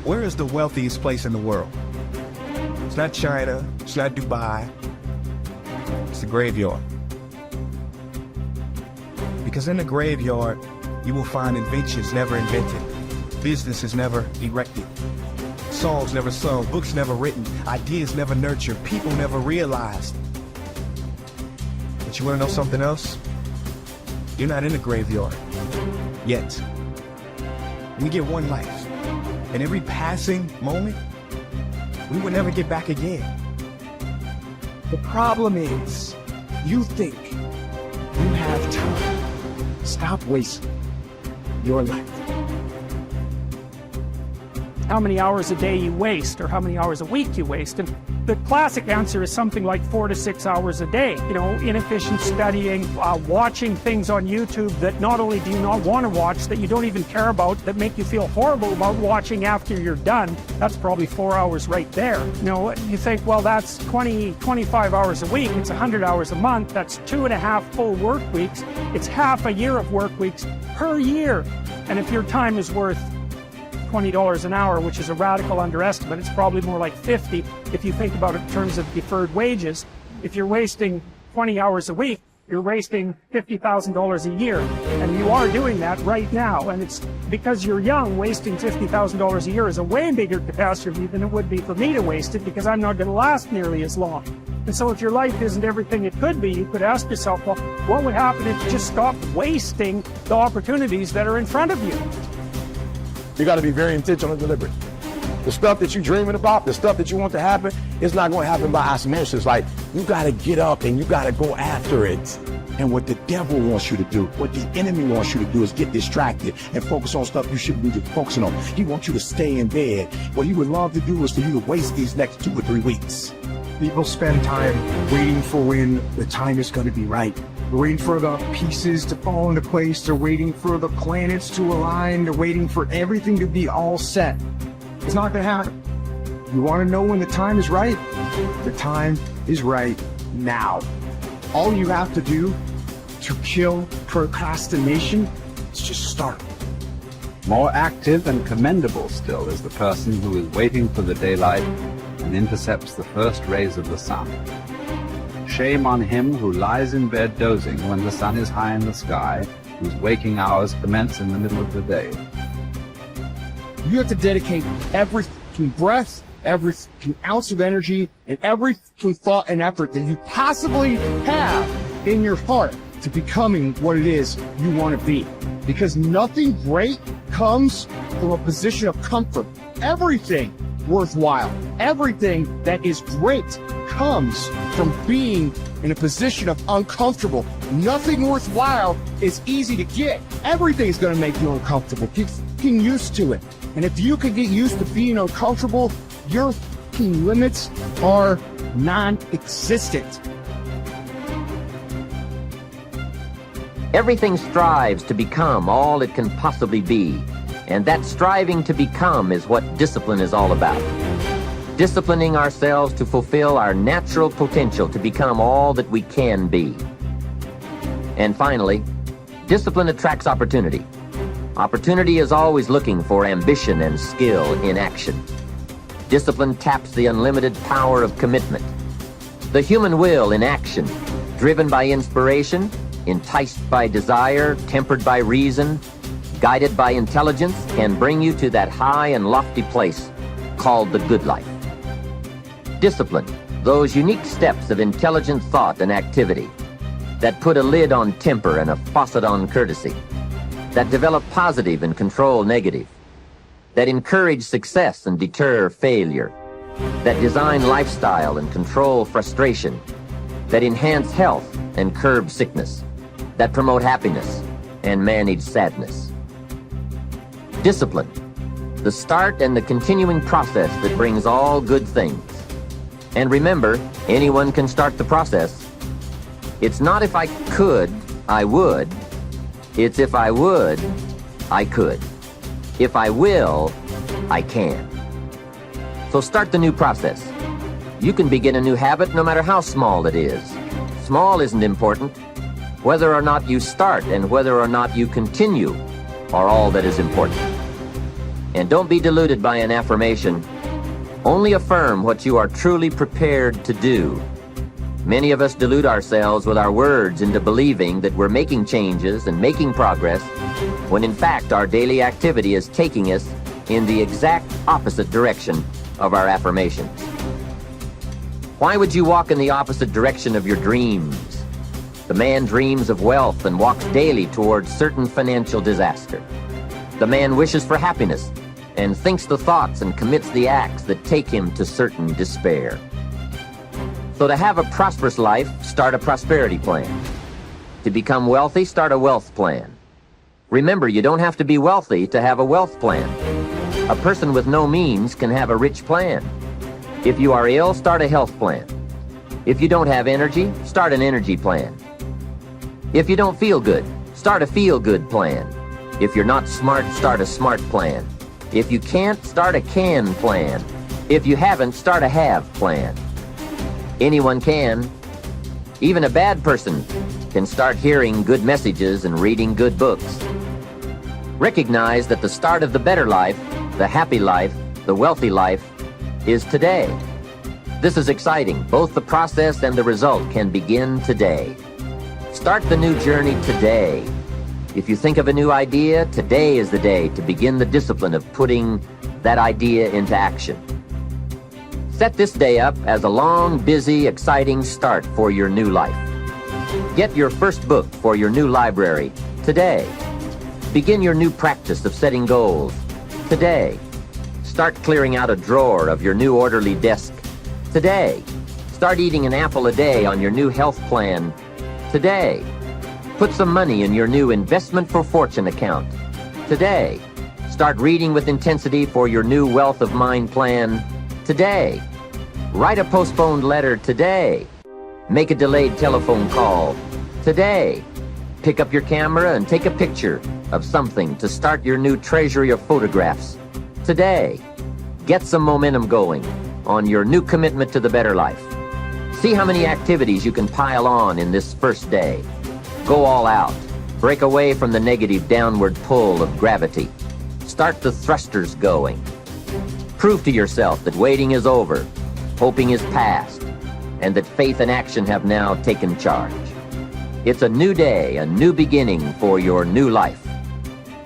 Where is the wealthiest place in the world? It's not China, it's not Dubai, it's the graveyard. Because in the graveyard, you will find inventions never invented, businesses never erected, songs never sung, books never written, ideas never nurtured, people never realized. But you want to know something else? You're not in the graveyard yet. We get one life, and every passing moment, we will never get back again. The problem is, you think you have time. Stop wasting your life. How many hours a day you waste, or how many hours a week you waste. And the classic answer is something like 4 to 6 hours a day. You know, inefficient studying, watching things on YouTube that not only do you not want to watch, that you don't even care about, that make you feel horrible about watching after you're done. That's probably 4 hours right there. You know, you think, well, that's 25 hours a week. It's 100 hours a month. That's 2.5 full work weeks. It's half a year of work weeks per year. And if your time is worth $20 an hour, which is a radical underestimate, it's probably more like 50 if you think about it in terms of deferred wages. If you're wasting 20 hours a week, you're wasting $50,000 a year, and you are doing that right now. And it's because you're young. Wasting $50,000 a year is a way bigger catastrophe than it would be for me to waste it, because I'm not going to last nearly as long. And so if your life isn't everything it could be, you could ask yourself, well, what would happen if you just stopped wasting the opportunities that are in front of you? You got to be very intentional and deliberate. The stuff that you're dreaming about, the stuff that you want to happen, it's not going to happen by osmosis. Like, you got to get up and you got to go after it. And what the devil wants you to do, what the enemy wants you to do, is get distracted and focus on stuff you shouldn't be focusing on. He wants you to stay in bed. What he would love to do is for you to waste these next 2 or 3 weeks. People spend time waiting for when the time is going to be right. They're waiting for the pieces to fall into place. They're waiting for the planets to align. They're waiting for everything to be all set. It's not going to happen. You want to know when the time is right? The time is right now. All you have to do to kill procrastination is just start. More active and commendable still is the person who is waiting for the daylight and intercepts the first rays of the sun. Shame on him who lies in bed dozing when the sun is high in the sky, whose waking hours commence in the middle of the day. You have to dedicate every breath, every ounce of energy, and every thought and effort that you possibly have in your heart to becoming what it is you want to be. Because nothing great comes from a position of comfort. Everything worthwhile, everything that is great comes from being in a position of uncomfortable. Nothing worthwhile is easy to get. Everything's going to make you uncomfortable. Get fucking used to it. And if you can get used to being uncomfortable, your fucking limits are non-existent. Everything strives to become all it can possibly be, and that striving to become is what discipline is all about. Disciplining ourselves to fulfill our natural potential to become all that we can be. And finally, discipline attracts opportunity. Opportunity is always looking for ambition and skill in action. Discipline taps the unlimited power of commitment. The human will in action, driven by inspiration, enticed by desire, tempered by reason, guided by intelligence, can bring you to that high and lofty place called the good life. Discipline, those unique steps of intelligent thought and activity that put a lid on temper and a faucet on courtesy, that develop positive and control negative, that encourage success and deter failure, that design lifestyle and control frustration, that enhance health and curb sickness, that promote happiness and manage sadness. Discipline, the start and the continuing process that brings all good things. And remember, anyone can start the process. It's not if I could, I would. It's if I would, I could. If I will, I can. So start the new process. You can begin a new habit no matter how small it is. Small isn't important. Whether or not you start and whether or not you continue are all that is important. And don't be deluded by an affirmation. Only affirm what you are truly prepared to do. Many of us delude ourselves with our words into believing that we're making changes and making progress, when in fact our daily activity is taking us in the exact opposite direction of our affirmations. Why would you walk in the opposite direction of your dreams? The man dreams of wealth and walks daily towards certain financial disaster. The man wishes for happiness and thinks the thoughts and commits the acts that take him to certain despair. So to have a prosperous life, start a prosperity plan. To become wealthy, start a wealth plan. Remember, you don't have to be wealthy to have a wealth plan. A person with no means can have a rich plan. If you are ill, start a health plan. If you don't have energy, start an energy plan. If you don't feel good, start a feel-good plan. If you're not smart, start a smart plan. If you can't, start a can plan. If you haven't, start a have plan. Anyone can. Even a bad person can start hearing good messages and reading good books. Recognize that the start of the better life, the happy life, the wealthy life, is today. This is exciting. Both the process and the result can begin today. Start the new journey today. If you think of a new idea, today is the day to begin the discipline of putting that idea into action. Set this day up as a long, busy, exciting start for your new life. Get your first book for your new library today. Begin your new practice of setting goals today. Start clearing out a drawer of your new orderly desk today. Start eating an apple a day on your new health plan today. Put some money in your new investment for fortune account today. Start reading with intensity for your new wealth of mind plan today. Write a postponed letter today. Make a delayed telephone call today. Pick up your camera and take a picture of something to start your new treasury of photographs today. Get some momentum going on your new commitment to the better life. See how many activities you can pile on in this first day. Go all out. Break away from the negative downward pull of gravity. Start the thrusters going. Prove to yourself that waiting is over, hoping is past, and that faith and action have now taken charge. It's a new day, a new beginning for your new life.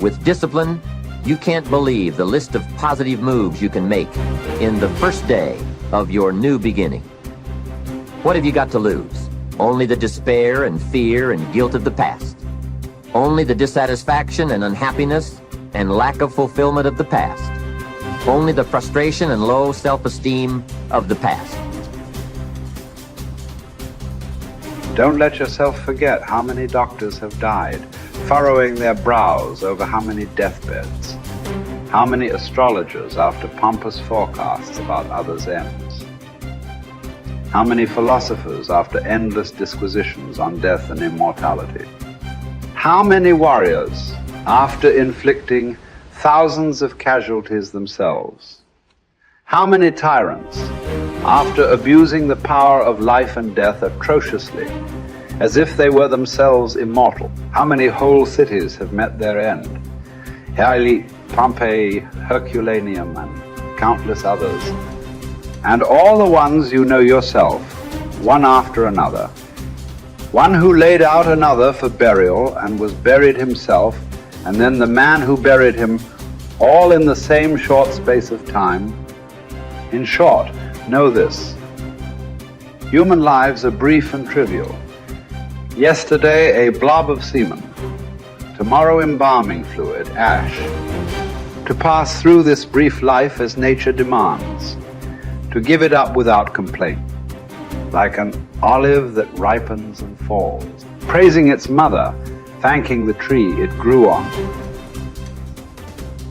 With discipline, you can't believe the list of positive moves you can make in the first day of your new beginning. What have you got to lose? Only the despair and fear and guilt of the past. Only the dissatisfaction and unhappiness and lack of fulfillment of the past. Only the frustration and low self-esteem of the past. Don't let yourself forget how many doctors have died, furrowing their brows over how many deathbeds, how many astrologers after pompous forecasts about others' ends, how many philosophers after endless disquisitions on death and immortality, how many warriors after inflicting thousands of casualties themselves, how many tyrants after abusing the power of life and death atrociously, as if they were themselves immortal. How many whole cities have met their end? Haile, Pompeii, Herculaneum, and countless others. And all the ones you know yourself, one after another. One who laid out another for burial and was buried himself, and then the man who buried him, all in the same short space of time. In short, know this: human lives are brief and trivial. Yesterday, a blob of semen. Tomorrow, embalming fluid, ash. To pass through this brief life as nature demands. To give it up without complaint. Like an olive that ripens and falls. Praising its mother, thanking the tree it grew on.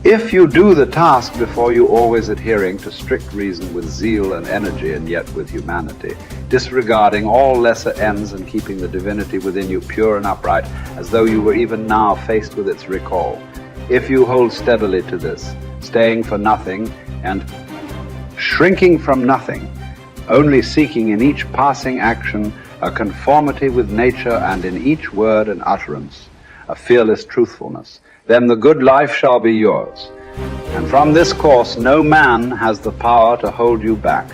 If you do the task before you, always adhering to strict reason with zeal and energy, and yet with humanity, disregarding all lesser ends and keeping the divinity within you pure and upright, as though you were even now faced with its recall. If you hold steadily to this, staying for nothing and shrinking from nothing, only seeking in each passing action a conformity with nature, and in each word and utterance a fearless truthfulness, then the good life shall be yours. And from this course, no man has the power to hold you back.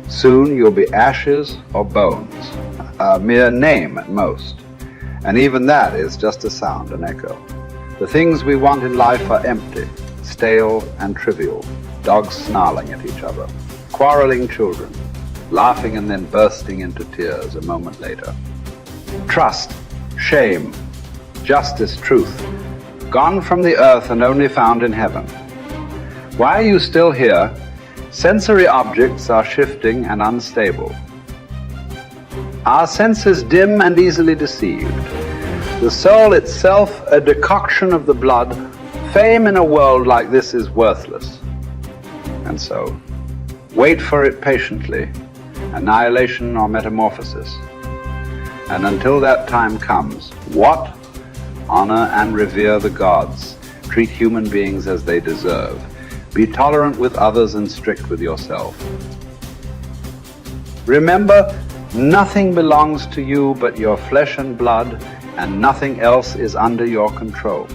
Soon you'll be ashes or bones, a mere name at most. And even that is just a sound, an echo. The things we want in life are empty, stale and trivial. Dogs snarling at each other, quarreling children, laughing and then bursting into tears a moment later. Trust, shame, justice, truth, gone from the earth and only found in heaven. Why are you still here? Sensory objects are shifting and unstable. Our senses dim and easily deceived. The soul itself, a decoction of the blood, fame in a world like this is worthless. And so, wait for it patiently, annihilation or metamorphosis. And until that time comes, what? Honor and revere the gods. Treat human beings as they deserve. Be tolerant with others and strict with yourself. Remember, nothing belongs to you but your flesh and blood, and nothing else is under your control.